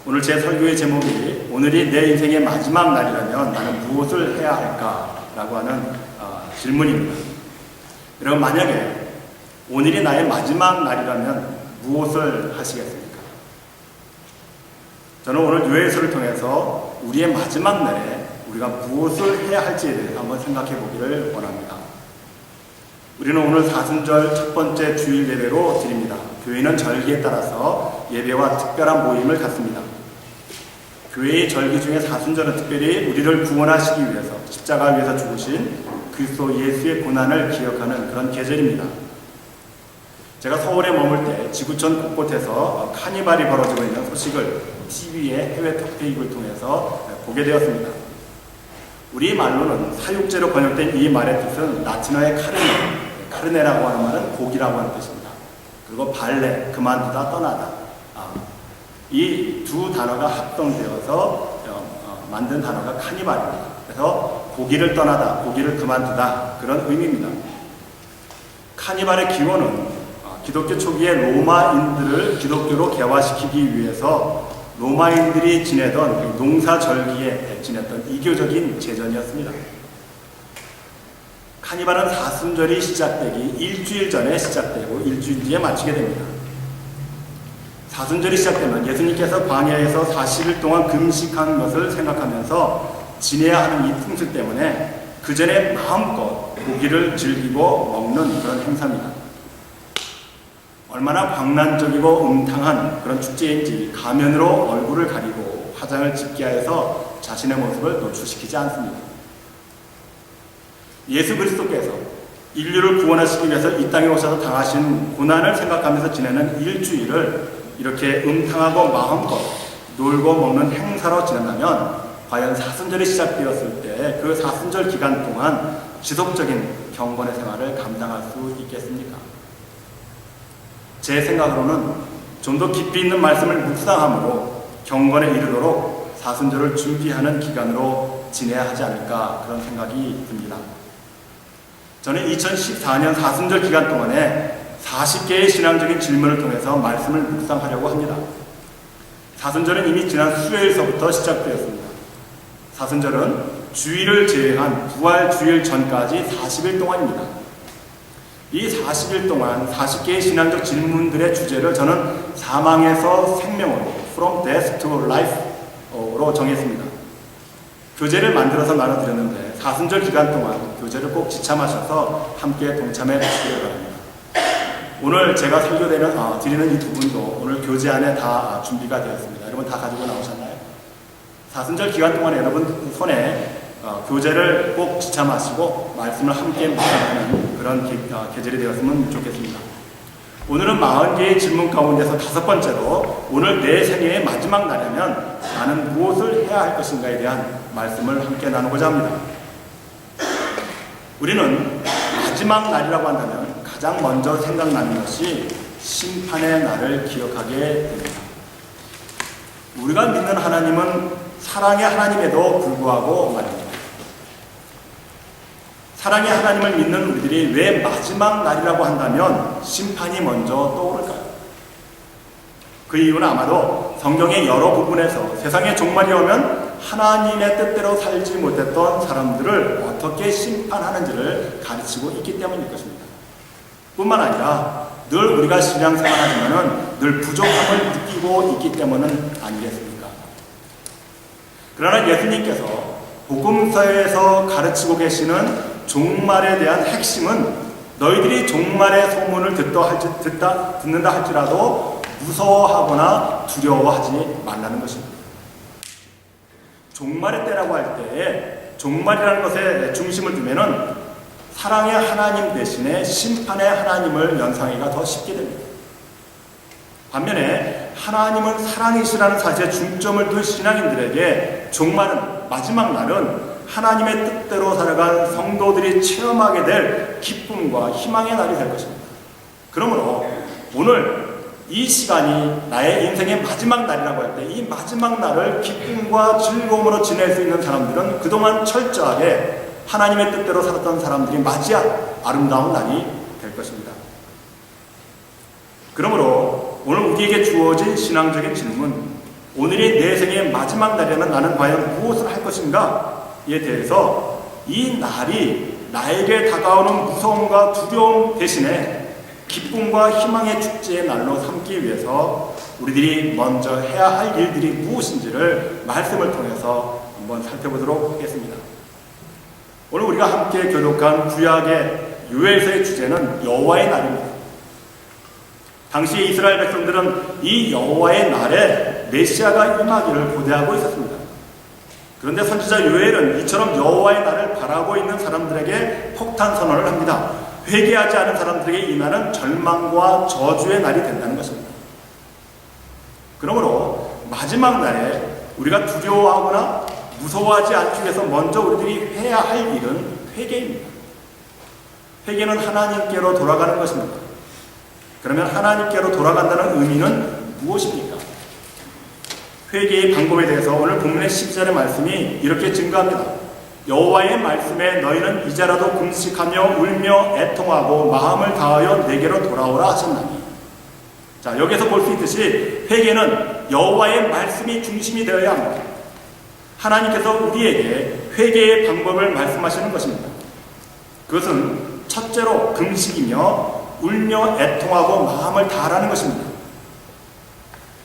오늘 제 설교의 제목이 오늘이 내 인생의 마지막 날이라면 나는 무엇을 해야 할까? 라고 하는 질문입니다. 여러분, 만약에 오늘이 나의 마지막 날이라면 무엇을 하시겠습니까? 저는 오늘 요해서를 통해서 우리의 마지막 날에 우리가 무엇을 해야 할지에 대해서 한번 생각해 보기를 원합니다. 우리는 오늘 사순절 첫 번째 주일 예배로 드립니다. 교회는 절기에 따라서 예배와 특별한 모임을 갖습니다. 교회의 절기 중에 사순절은 특별히 우리를 구원하시기 위해서 십자가 위에서 죽으신 그리스도 예수의 고난을 기억하는 그런 계절입니다. 제가 서울에 머물 때 지구촌 곳곳에서 카니발이 벌어지고 있는 소식을 TV의 해외 톡페이를 통해서 보게 되었습니다. 우리 말로는 사육제로 번역된 이 말의 뜻은 라틴어의 카르네라고 하는 말은 고기라고 하는 뜻입니다. 그리고 발레, 그만두다, 떠나다. 이 두 단어가 합동되어서 만든 단어가 카니발입니다. 그래서 고기를 떠나다, 고기를 그만두다, 그런 의미입니다. 카니발의 기원은 기독교 초기에 로마인들을 기독교로 개화시키기 위해서 로마인들이 지내던 농사절기에 지냈던 이교적인 제전이었습니다. 카니발은 사순절이 시작되기 일주일 전에 시작되고 일주일 뒤에 마치게 됩니다. 사순절이 시작되면 예수님께서 광야에서 40일 동안 금식한 것을 생각하면서 지내야 하는 이 풍습 때문에 그 전에 마음껏 고기를 즐기고 먹는 그런 행사입니다. 얼마나 광란적이고 음탕한 그런 축제인지 가면으로 얼굴을 가리고 화장을 짙게 하여서 자신의 모습을 노출시키지 않습니다. 예수 그리스도께서 인류를 구원하시기 위해서 이 땅에 오셔서 당하신 고난을 생각하면서 지내는 일주일을 이렇게 음탕하고 마음껏 놀고 먹는 행사로 지낸다면 과연 사순절이 시작되었을 때 그 사순절 기간 동안 지속적인 경건의 생활을 감당할 수 있겠습니까? 제 생각으로는 좀 더 깊이 있는 말씀을 묵상함으로 경건에 이르도록 사순절을 준비하는 기간으로 지내야 하지 않을까 그런 생각이 듭니다. 저는 2014년 사순절 기간 동안에 40개의 신앙적인 질문을 통해서 말씀을 묵상하려고 합니다. 사순절은 이미 지난 수요일서부터 시작되었습니다. 사순절은 주일을 제외한 부활 주일 전까지 40일 동안입니다. 이 40일 동안 40개의 신앙적 질문들의 주제를 저는 사망에서 생명으로 From Death to Life로 정했습니다. 교재를 만들어서 나눠드렸는데 사순절 기간 동안 교재를 꼭 지참하셔서 함께 동참해 주시기 바랍니다. 오늘 제가 설교드리는 이 두 분도 오늘 교재 안에 다 준비가 되었습니다. 여러분 다 가지고 나오셨나요? 사순절 기간 동안에 여러분 손에 교재를 꼭 지참하시고 말씀을 함께 묵상하는 그런 계절이 되었으면 좋겠습니다. 오늘은 40개의 질문 가운데서 5번째로 오늘 내 생애의 마지막 날이면 나는 무엇을 해야 할 것인가에 대한 말씀을 함께 나누고자 합니다. 우리는 마지막 날이라고 한다면 가장 먼저 생각나는 것이 심판의 날을 기억하게 됩니다. 우리가 믿는 하나님은 사랑의 하나님에도 불구하고 말입니다. 사랑의 하나님을 믿는 우리들이 왜 마지막 날이라고 한다면 심판이 먼저 떠오를까요? 그 이유는 아마도 성경의 여러 부분에서 세상의 종말이 오면 하나님의 뜻대로 살지 못했던 사람들을 어떻게 심판하는지를 가르치고 있기 때문일 것입니다. 뿐만 아니라 늘 우리가 신앙생활하지만은 늘 부족함을 느끼고 있기 때문은 아니겠습니까? 그러나 예수님께서 복음서에서 가르치고 계시는 종말에 대한 핵심은 너희들이 종말의 소문을 듣는다 할지라도 무서워하거나 두려워하지 말라는 것입니다. 종말의 때라고 할 때에 종말이라는 것에 중심을 두면은 사랑의 하나님 대신에 심판의 하나님을 연상하기가 더 쉽게 됩니다. 반면에 하나님은 사랑이시라는 사실에 중점을 둔 신앙인들에게 종말은, 마지막 날은 하나님의 뜻대로 살아간 성도들이 체험하게 될 기쁨과 희망의 날이 될 것입니다. 그러므로 오늘 이 시간이 나의 인생의 마지막 날이라고 할 때 이 마지막 날을 기쁨과 즐거움으로 지낼 수 있는 사람들은 그동안 철저하게 하나님의 뜻대로 살았던 사람들이 맞이한 아름다운 날이 될 것입니다. 그러므로 오늘 우리에게 주어진 신앙적인 질문, 오늘이 내 생의 마지막 날이라면 나는 과연 무엇을 할 것인가에 대해서 이 날이 나에게 다가오는 무서움과 두려움 대신에 기쁨과 희망의 축제의 날로 삼기 위해서 우리들이 먼저 해야 할 일들이 무엇인지를 말씀을 통해서 한번 살펴보도록 하겠습니다. 오늘 우리가 함께 교독한 구약의 요엘서의 주제는 여호와의 날입니다. 당시 이스라엘 백성들은 이 여호와의 날에 메시아가 임하기를 고대하고 있었습니다. 그런데 선지자 요엘은 이처럼 여호와의 날을 바라고 있는 사람들에게 폭탄 선언을 합니다. 회개하지 않은 사람들에게 이 날은 절망과 저주의 날이 된다는 것입니다. 그러므로 마지막 날에 우리가 두려워하거나 무서워하지 않기 위해서 먼저 우리들이 해야 할 일은 회개입니다. 회개는 하나님께로 돌아가는 것입니다. 그러면 하나님께로 돌아간다는 의미는 무엇입니까? 회개의 방법에 대해서 오늘 본문의 10절의 말씀이 이렇게 증거합니다. 여호와의 말씀에 너희는 이제라도 금식하며 울며 애통하고 마음을 다하여 내게로 돌아오라 하셨나니. 자, 여기서 볼 수 있듯이 회개는 여호와의 말씀이 중심이 되어야 합니다. 하나님께서 우리에게 회개의 방법을 말씀하시는 것입니다. 그것은 첫째로 금식이며 울며 애통하고 마음을 다하라는 것입니다.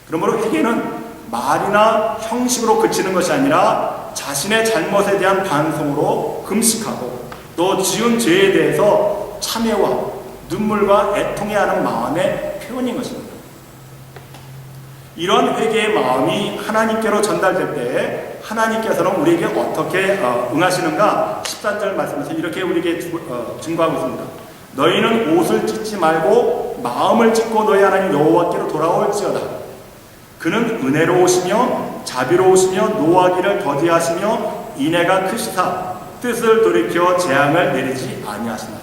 그러므로 회개는 말이나 형식으로 그치는 것이 아니라 자신의 잘못에 대한 반성으로 금식하고 또 지은 죄에 대해서 참회와 눈물과 애통해하는 마음의 표현인 것입니다. 이런 회개의 마음이 하나님께로 전달될 때에 하나님께서는 우리에게 어떻게 응하시는가 13절 말씀에서 이렇게 우리에게 증거하고 있습니다. 너희는 옷을 찢지 말고 마음을 찢고 너희 하나님 여호와께로 돌아올지어다. 그는 은혜로우시며 자비로우시며 노하기를 더디하시며 인애가 크시사 뜻을 돌이켜 재앙을 내리지 아니하시나니.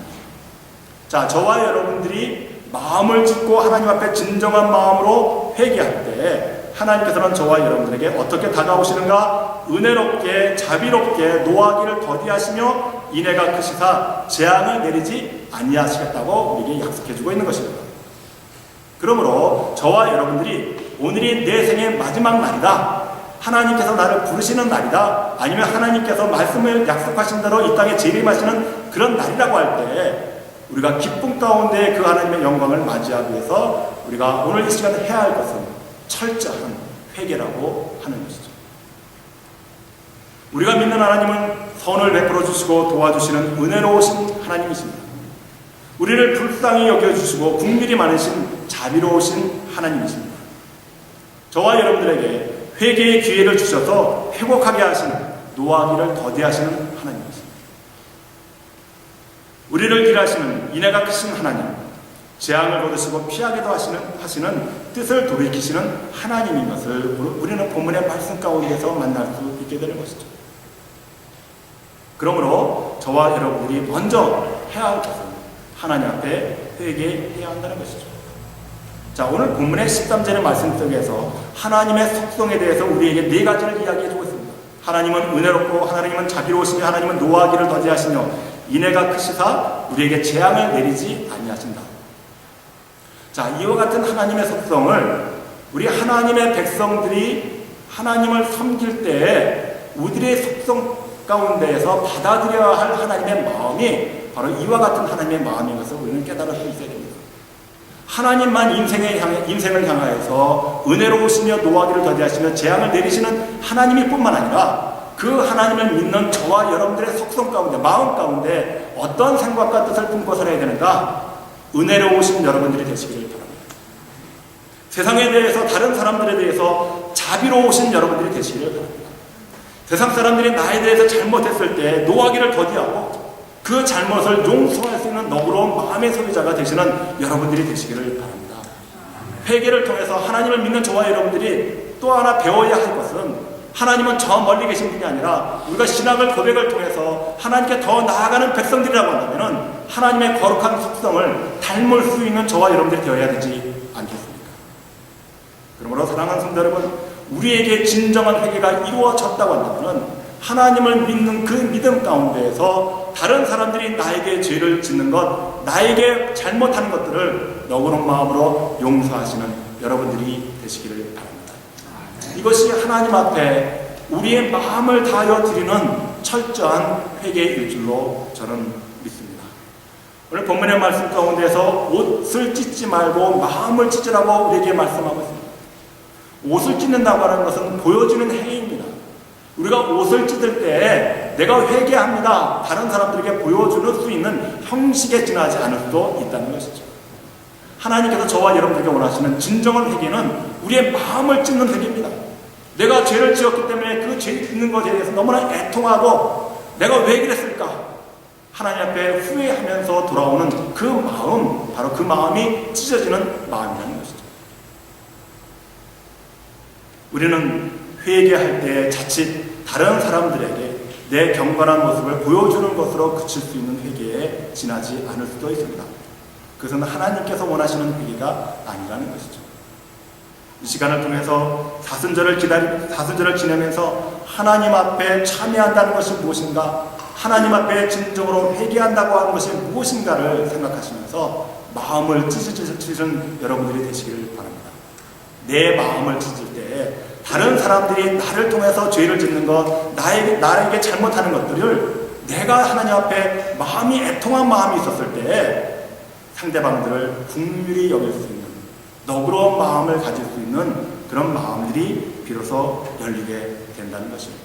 자, 저와 여러분들이 마음을 찢고 하나님 앞에 진정한 마음으로 회개할 때 하나님께서는 저와 여러분들에게 어떻게 다가오시는가? 은혜롭게 자비롭게 노하기를 더디하시며 인애가 크시사 재앙을 내리지 아니하시겠다고 우리에게 약속해주고 있는 것입니다. 그러므로 저와 여러분들이 오늘이 내 생의 마지막 날이다, 하나님께서 나를 부르시는 날이다, 아니면 하나님께서 말씀을 약속하신 대로 이 땅에 재림하시는 그런 날이라고 할 때 우리가 기쁨 가운데 그 하나님의 영광을 맞이하기 위해서 우리가 오늘 이 시간에 해야 할 것은 철저한 회개라고 하는 것이죠. 우리가 믿는 하나님은 선을 베풀어 주시고 도와주시는 은혜로우신 하나님이십니다. 우리를 불쌍히 여겨주시고 긍휼이 많으신 자비로우신 하나님이십니다. 저와 여러분들에게 회개의 기회를 주셔서 회복하게 하시는 노하기를 더디하시는 하나님이십니다. 우리를 길하시는 인애가 크신 하나님, 재앙을 거두시고 피하게도 하시는 뜻을 돌이키시는 하나님인 것을 우리는 본문의 말씀 가운데서 만날 수 있게 되는 것이죠. 그러므로 저와 여러분들이 먼저 해야 할 것은 하나님 앞에 회개해야 한다는 것이죠. 자, 오늘 본문의 13절의 말씀 속에서 하나님의 속성에 대해서 우리에게 네 가지를 이야기해주고 있습니다. 하나님은 은혜롭고 하나님은 자비로우시며 하나님은 노하기를 더디하시며 인애가 크시사 우리에게 재앙을 내리지 아니하신다. 자, 이와 같은 하나님의 속성을 우리 하나님의 백성들이 하나님을 섬길 때에 우리의 속성 가운데에서 받아들여야 할 하나님의 마음이 바로 이와 같은 하나님의 마음인 것을 우리는 깨달을 수 있어야 됩니다. 하나님만 인생을 향하여서 은혜로우시며 노하기를 더디하시며 재앙을 내리시는 하나님일 뿐만 아니라 그 하나님을 믿는 저와 여러분들의 속성 가운데, 마음 가운데 어떤 생각과 뜻을 품고 살아야 되는가? 은혜로우신 여러분들이 되시기를 바랍니다. 세상에 대해서, 다른 사람들에 대해서 자비로우신 여러분들이 되시기를 바랍니다. 세상 사람들이 나에 대해서 잘못했을 때 노하기를 더디하고 그 잘못을 용서할 수 있는 너그러운 마음의 소유자가 되시는 여러분들이 되시기를 바랍니다. 회개를 통해서 하나님을 믿는 저와 여러분들이 또 하나 배워야 할 것은 하나님은 저 멀리 계신 분이 아니라 우리가 신앙을 고백을 통해서 하나님께 더 나아가는 백성들이라고 한다면 하나님의 거룩한 속성을 닮을 수 있는 저와 여러분들이 되어야 되지 않겠습니까? 그러므로 사랑하는 성도 여러분, 우리에게 진정한 회개가 이루어졌다고 한다면 하나님을 믿는 그 믿음 가운데에서 다른 사람들이 나에게 죄를 짓는 것, 나에게 잘못하는 것들을 너그러운 마음으로 용서하시는 여러분들이 되시기를 바랍니다. 이것이 하나님 앞에 우리의 마음을 다하여 드리는 철저한 회개일 줄로 저는 믿습니다. 오늘 본문의 말씀 가운데서 옷을 찢지 말고 마음을 찢으라고 우리에게 말씀하고 있습니다. 옷을 찢는다고 하는 것은 보여주는 행위입니다. 우리가 옷을 찢을 때 내가 회개합니다, 다른 사람들에게 보여줄 수 있는 형식에 지나지 않을 수도 있다는 것이죠. 하나님께서 저와 여러분들에게 원하시는 진정한 회개는 우리의 마음을 찢는 회개입니다. 내가 죄를 지었기 때문에 그 죄 짓는 것에 대해서 너무나 애통하고 내가 왜 그랬을까? 하나님 앞에 후회하면서 돌아오는 그 마음, 바로 그 마음이 찢어지는 마음이라는 것이죠. 우리는 회개할 때 자칫 다른 사람들에게 내 경건한 모습을 보여주는 것으로 그칠 수 있는 회개에 지나지 않을 수도 있습니다. 그것은 하나님께서 원하시는 회개가 아니라는 것이죠. 이 시간을 통해서 사순절을 지내면서 하나님 앞에 참여한다는 것이 무엇인가, 하나님 앞에 진정으로 회개한다고 하는 것이 무엇인가를 생각하시면서 마음을 찢으시는 여러분들이 되시기를 바랍니다. 내 마음을 찢을 때 다른 사람들이 나를 통해서 죄를 짓는 것, 나에게 잘못하는 것들을 내가 하나님 앞에 마음이 애통한 마음이 있었을 때 상대방들을 긍휼히 여길 수 있는, 너그러운 마음을 가질 수 있는 그런 마음들이 비로소 열리게 된다는 것입니다.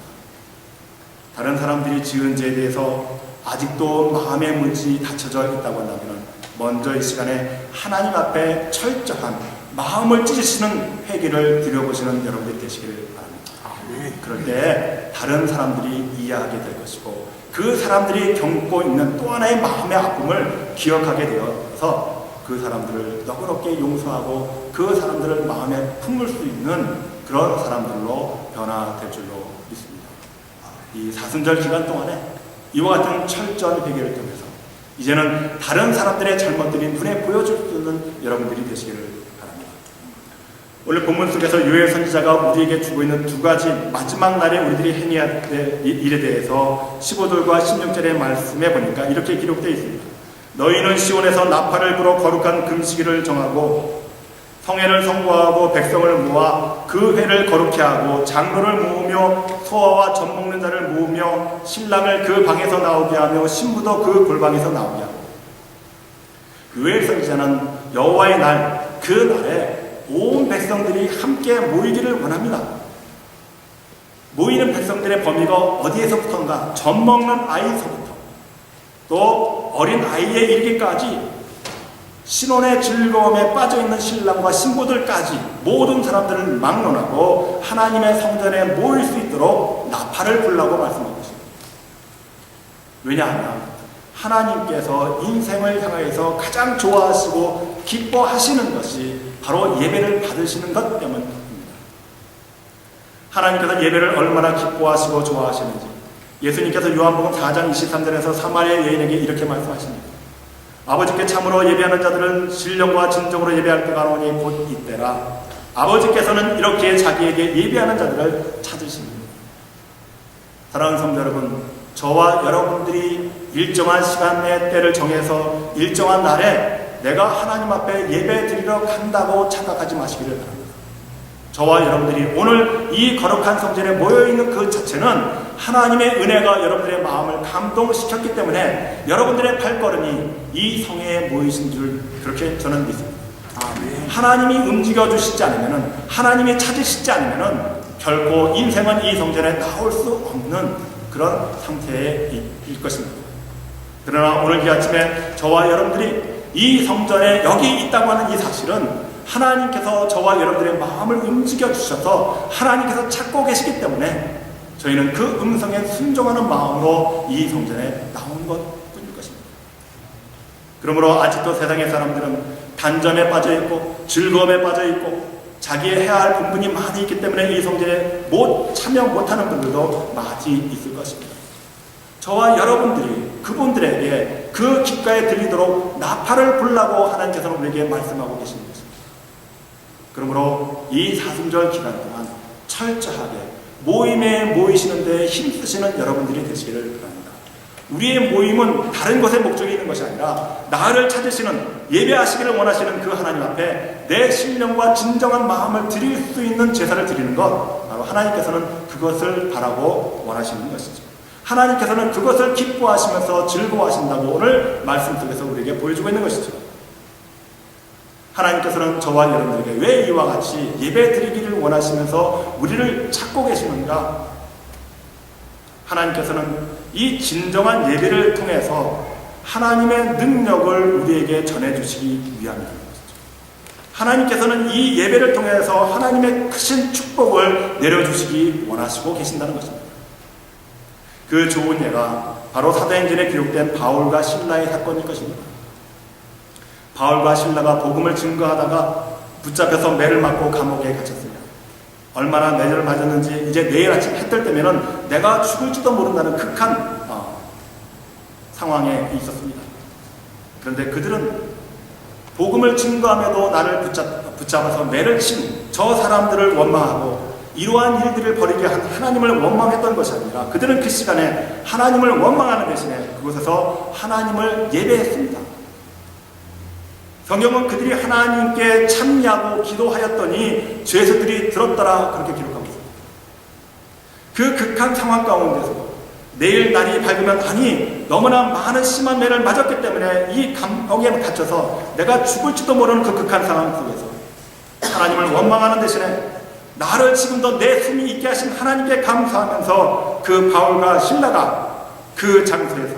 다른 사람들이 지은 죄에 대해서 아직도 마음의 문이 닫혀져 있다고 한다면 먼저 이 시간에 하나님 앞에 철저한 마음을 찢으시는 회개를 드려보시는 여러분들이 되시기를 바랍니다. 그럴 때 다른 사람들이 이해하게 될 것이고 그 사람들이 겪고 있는 또 하나의 마음의 아픔을 기억하게 되어서 그 사람들을 너그럽게 용서하고 그 사람들을 마음에 품을 수 있는 그런 사람들로 변화될 줄로 믿습니다. 이 사순절 기간 동안에 이와 같은 철저한 회개를 통해서 이제는 다른 사람들의 잘못들이 눈에 보여줄 수 있는 여러분들이 되시기를 바랍니다. 오늘 본문 속에서 요엘 선지자가 우리에게 주고 있는 두 가지 마지막 날에 우리들이 행해야 될 일에 대해서 15절과 16절의 말씀에 보니까 이렇게 기록되어 있습니다. 너희는 시온에서 나팔을 불어 거룩한 금식일을 정하고 성회를 선고하고 백성을 모아 그 회를 거룩케 하고 장로를 모으며 소아와 젖 먹는 자를 모으며 신랑을 그 방에서 나오게 하며 신부도 그 골방에서 나오게 하고. 요엘 선지자는 여호와의 날, 그 날에 온 백성들이 함께 모이기를 원합니다. 모이는 백성들의 범위가 어디에서부터인가? 젖 먹는 아이서부터 또 어린 아이에 이르기까지 신혼의 즐거움에 빠져있는 신랑과 신부들까지 모든 사람들을 막론하고 하나님의 성전에 모일 수 있도록 나팔을 불라고 말씀하고 있습니다. 왜냐하면 하나님께서 인생을 향해서 가장 좋아하시고 기뻐하시는 것이 바로 예배를 받으시는 것 때문입니다. 하나님께서 예배를 얼마나 기뻐하시고 좋아하시는지 예수님께서 요한복음 4장 23절에서 사마리아 여인에게 이렇게 말씀하십니다. 아버지께 참으로 예배하는 자들은 신령과 진정으로 예배할 때가 오니 곧 이때라. 아버지께서는 이렇게 자기에게 예배하는 자들을 찾으십니다. 사랑하는 성도 여러분, 저와 여러분들이 일정한 시간 내 때를 정해서 일정한 날에 내가 하나님 앞에 예배 드리러 간다고 착각하지 마시기를 바랍니다. 저와 여러분들이 오늘 이 거룩한 성전에 모여있는 그 자체는 하나님의 은혜가 여러분들의 마음을 감동시켰기 때문에 여러분들의 발걸음이 이 성회에 모이신 줄 그렇게 저는 믿습니다. 하나님이 움직여주시지 않으면, 하나님이 찾으시지 않으면 결코 인생은 이 성전에 나올 수 없는 그런 상태일 것입니다. 그러나 오늘 이 아침에 저와 여러분들이 이 성전에 여기 있다고 하는 이 사실은 하나님께서 저와 여러분들의 마음을 움직여 주셔서 하나님께서 찾고 계시기 때문에 저희는 그 음성에 순종하는 마음으로 이 성전에 나온 것뿐일 것입니다. 그러므로 아직도 세상의 사람들은 단점에 빠져있고 즐거움에 빠져있고 자기의 해야 할 본분이 많이 있기 때문에 이 성전에 참여 못하는 분들도 많이 있을 것입니다. 저와 여러분들이 그분들에게 그 귓가에 들리도록 나팔을 불라고 하나님께서 우리에게 말씀하고 계신 것입니다. 그러므로 이 사순절 기간 동안 철저하게 모임에 모이시는 데 힘쓰시는 여러분들이 되시기를 바랍니다. 우리의 모임은 다른 것에 목적이 있는 것이 아니라 나를 찾으시는, 예배하시기를 원하시는 그 하나님 앞에 내 신령과 진정한 마음을 드릴 수 있는 제사를 드리는 것, 바로 하나님께서는 그것을 바라고 원하시는 것이죠. 하나님께서는 그것을 기뻐하시면서 즐거워하신다고 오늘 말씀 속에서 우리에게 보여주고 있는 것이죠. 하나님께서는 저와 여러분들에게 왜 이와 같이 예배 드리기를 원하시면서 우리를 찾고 계시는가? 하나님께서는 이 진정한 예배를 통해서 하나님의 능력을 우리에게 전해주시기 위함입니다. 하나님께서는 이 예배를 통해서 하나님의 크신 축복을 내려주시기 원하시고 계신다는 것입니다. 그 좋은 예가 바로 사도행전에 기록된 바울과 실라의 사건일 것입니다. 바울과 실라가 복음을 증거하다가 붙잡혀서 매를 맞고 감옥에 갇혔습니다. 얼마나 매를 맞았는지 이제 내일 아침 해 뜰 때면은 내가 죽을지도 모른다는 극한 상황에 있었습니다. 그런데 그들은 복음을 증거함에도 나를 붙잡아서 매를 친 저 사람들을 원망하고 이러한 일들을 벌이게 한 하나님을 원망했던 것이 아니라 그들은 그 시간에 하나님을 원망하는 대신에 그곳에서 하나님을 예배했습니다. 성경은 그들이 하나님께 참여하고 기도하였더니 죄수들이 들었더라 그렇게 기록하고 있습니다. 그 극한 상황 가운데서 내일 날이 밝으면 아니 너무나 많은 심한 매를 맞았기 때문에 이 감옥에 갇혀서 내가 죽을지도 모르는 그 극한 상황 속에서 하나님을 원망하는 대신에 나를 지금도 내 숨이 있게 하신 하나님께 감사하면서 그 바울과 실라가 그 장소에서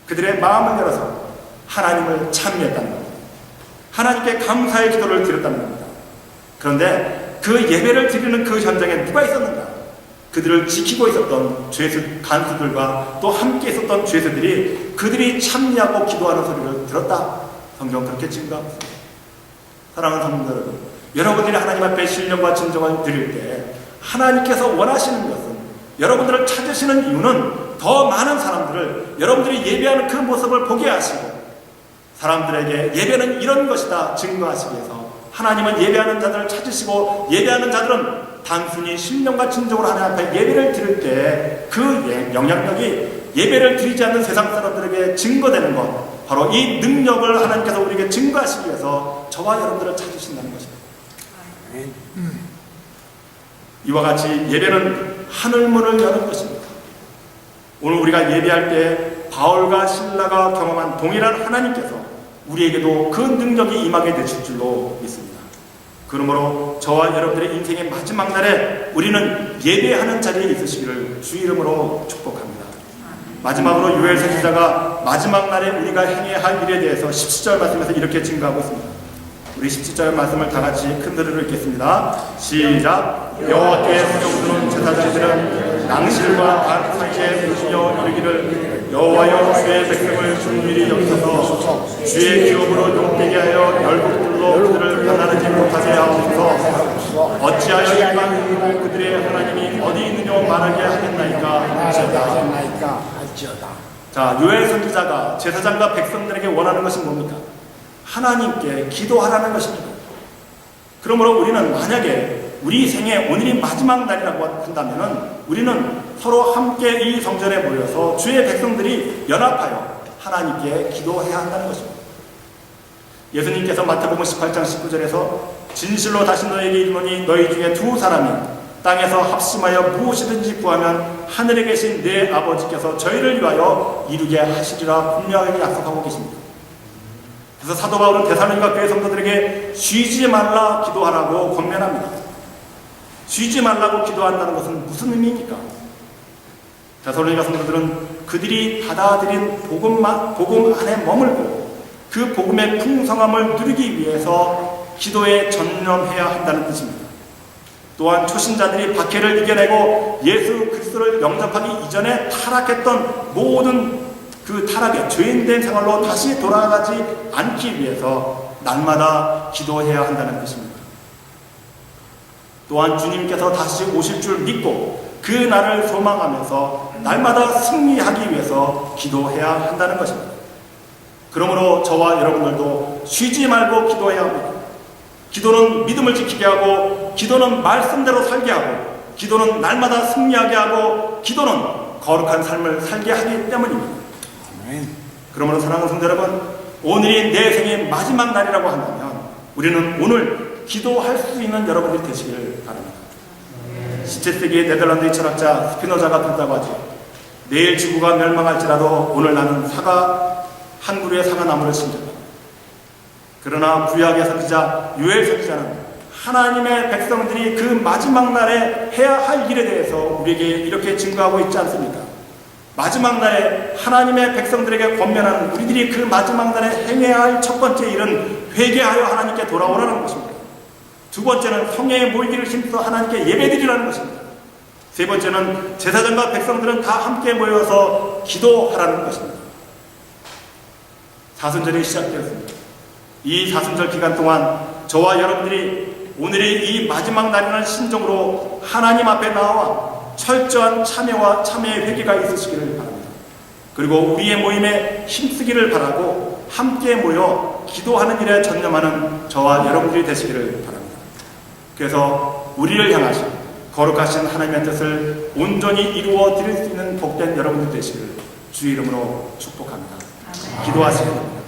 그들의 마음을 열어서 하나님을 찬미했다는 겁니다. 하나님께 감사의 기도를 드렸다는 겁니다. 그런데 그 예배를 드리는 그 현장에 누가 있었는가? 그들을 지키고 있었던 죄수 간수들과 또 함께 있었던 죄수들이 그들이 참여하고 기도하는 소리를 들었다. 성경 그렇게 증거하고 있습니다. 사랑하는 성도 여러분, 여러분들이 하나님 앞에 신령과 진정을 드릴 때 하나님께서 원하시는 것은 여러분들을 찾으시는 이유는 더 많은 사람들을 여러분들이 예배하는 그 모습을 보게 하시고 사람들에게 예배는 이런 것이다 증거하시기 위해서 하나님은 예배하는 자들을 찾으시고 예배하는 자들은 단순히 신령과 진정으로 하나님 앞에 예배를 드릴 때 그 영향력이 예배를 드리지 않는 세상 사람들에게 증거되는 것, 바로 이 능력을 하나님께서 우리에게 증거하시기 위해서 저와 여러분들을 찾으신다는 것입니다. 이와 같이 예배는 하늘문을 여는 것입니다. 오늘 우리가 예배할 때 바울과 실라가 경험한 동일한 하나님께서 우리에게도 그 능력이 임하게 되실 줄로 믿습니다. 그러므로 저와 여러분들의 인생의 마지막 날에 우리는 예배하는 자리에 있으시기를 주 이름으로 축복합니다. 마지막으로 요엘 선지자가 마지막 날에 우리가 행해야 할 일에 대해서 17절 말씀에서 이렇게 증거하고 있습니다. 우리 17절 말씀을 다 같이 큰 소리로 읽겠습니다. 시작. 여호와께 순종스러운 제사장들은 낭실과 반 사이에 모시며 이르기를 여호와여 주의 백성을 긍휼히 여기소서 주의 기업으로 용되게 하여 열국들로 그들을 가난하지 못하게 하옵소서. 어찌하여 일반 그리고 그들의 하나님이 어디 있느냐 말하게 하겠나이까 할지어다. 자, 요엘 선지자가 제사장과 백성들에게 원하는 것이 뭡니까? 하나님께 기도하라는 것입니다. 그러므로 우리는 만약에 우리 생애 오늘이 마지막 날이라고 한다면 우리는 서로 함께 이 성전에 모여서 주의 백성들이 연합하여 하나님께 기도해야 한다는 것입니다. 예수님께서 마태복음 18장 19절에서 진실로 다시 너에게 이르노니 너희 중에 두 사람이 땅에서 합심하여 무엇이든지 구하면 하늘에 계신 내 아버지께서 저희를 위하여 이루게 하시리라 분명하게 약속하고 계십니다. 그래서 사도 바울은 데살로니가 교회 성도들에게 쉬지 말라 기도하라고 권면합니다. 쉬지 말라고 기도한다는 것은 무슨 의미입니까? 데살로니가 성도들은 그들이 받아들인 복음 안에 머물고 그 복음의 풍성함을 누리기 위해서 기도에 전념해야 한다는 뜻입니다. 또한 초신자들이 박해를 이겨내고 예수 그리스도를 영접하기 이전에 타락했던 모든 그 타락의 죄인된 생활로 다시 돌아가지 않기 위해서 날마다 기도해야 한다는 것입니다. 또한 주님께서 다시 오실 줄 믿고 그 날을 소망하면서 날마다 승리하기 위해서 기도해야 한다는 것입니다. 그러므로 저와 여러분들도 쉬지 말고 기도해야 합니다. 기도는 믿음을 지키게 하고 기도는 말씀대로 살게 하고 기도는 날마다 승리하게 하고 기도는 거룩한 삶을 살게 하기 때문입니다. 아멘. 그러므로 사랑하는 성도 여러분, 오늘이 내 생의 마지막 날이라고 한다면 우리는 오늘 기도할 수 있는 여러분들이 되시길 바랍니다. 17세기의 네덜란드의 철학자 스피노자가 그랬다고 하죠. 내일 지구가 멸망할지라도 오늘 나는 한 그루의 사과나무를 심는다. 그러나 구약의 선지자 요엘 선지자는 하나님의 백성들이 그 마지막 날에 해야 할 일에 대해서 우리에게 이렇게 증거하고 있지 않습니까? 마지막 날에 하나님의 백성들에게 권면하는 우리들이 그 마지막 날에 행해야 할 첫 번째 일은 회개하여 하나님께 돌아오라는 것입니다. 두 번째는 성회에 모이기를 힘써 하나님께 예배드리라는 것입니다. 세 번째는 제사장과 백성들은 다 함께 모여서 기도하라는 것입니다. 사순절이 시작되었습니다. 이 사순절 기간 동안 저와 여러분들이 오늘의 이 마지막 날이라는 심정으로 하나님 앞에 나와 철저한 참회의 회개가 있으시기를 바랍니다. 그리고 우리의 모임에 힘쓰기를 바라고 함께 모여 기도하는 일에 전념하는 저와 여러분들이 되시기를 바랍니다. 그래서 우리를 향하신 거룩하신 하나님의 뜻을 온전히 이루어 드릴 수 있는 복된 여러분들 되시기를 주의 이름으로 축복합니다. 기도하시기 바랍니다.